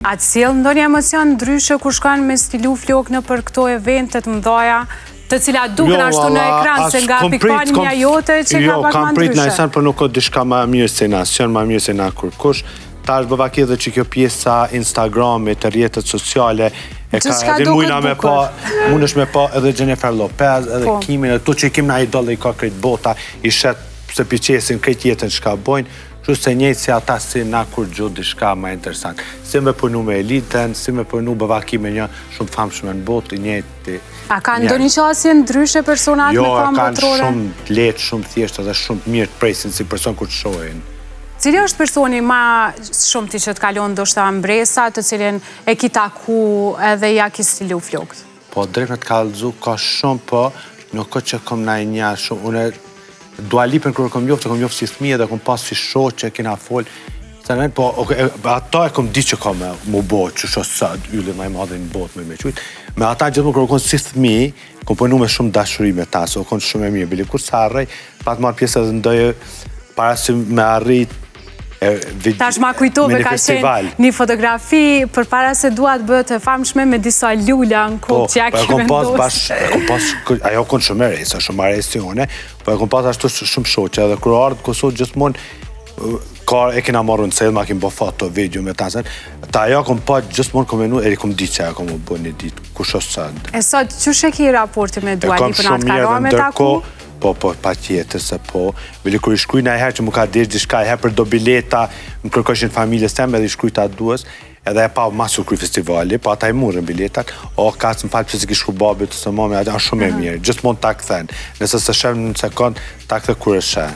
A të sjell ndonjë emocion ndryshe kur shkon me stilu flok në për këto eventet mëdha, të cilat duken ashtu në ekran se nga pikpamja jote që ka pak më ndryshe? Jo, kam prit në esen, për nuk o diçka më mirë se nasion, më mirë se na kurkush. Ta është bëvaki edhe që kjo pjesa Instagramit, të rrjetet sociale, e ka edhe mujna me pa, mundesh me pa edhe Jennifer Lopez, edhe Kimin, edhe to që i kim na idol dhe i ka krejt bota, i shet se piqesin krejt jetën që ka bojnë, që se njëjtë si ata si na kur gjutë diçka më interesant. Si me përnu me eliten, si me përnu bëvaki me një shumë famshme në botë, njëjtë. A ka ndonjë qasje ndryshe personat me famë botërore? Jo, kanë shumë letë, shumë thjeshtë dhe shumë mirë të presin si person kur të shohin. Cili është personi ma shumë ti që të kalon ndoshta mbresa, të cilin e ki taku edhe ja ki stilu flokët? Po, drejt me të kallëzu, ka shumë, po, nuk ka që kom na i njarë shumë. Une Dua Lipën kërë kom njoftë si thmije dhe kom pas si shoqë që kena folë. Po, ata e kom di që ka mu botë, që shosë sa yllë ma i madhe në botë me qujtë. Me ata gjithë më kërë kom si thmije, kom përnu me shumë dashuri me ta, se o kom shumë e mirë. Bili kur sa arrej, pa të marrë pjesë edhe ndojë para si me arrit Tash ma kujtove ka qenë një fotografi për para se duat bëhet e famshme me disa lulla në kokë që ja ke vendosë. Ajo konë shumë e rejsa, shumë e rejsi une, po e kom pas ashtu shumë shoqe, edhe kërë ardhë Kosovë gjithmonë e kena marrë në cellë, ma kim bo foto, video me ta sen, ta ajo kom pas gjithmonë kom menu, e kom ditë që ajo kom bo një ditë, ku shosë sëndë. E sot, që sheki raporti me Dua Lipën atë karo me taku? Po, pa tjetër se po. Bili kër i shkuj në e herë që mu ka dirë diçka, e herë për do bileta, më kërkëshin familjes teme edhe i shkuj ta duës, edhe e pa masur kry festivali, po ata i murën biletat, o ka që më falë që si ki shku babit, se mami, a shumë e mirë, gjithë mund ta këthen, nëse se shem në sekund, ta këthe kur e shë.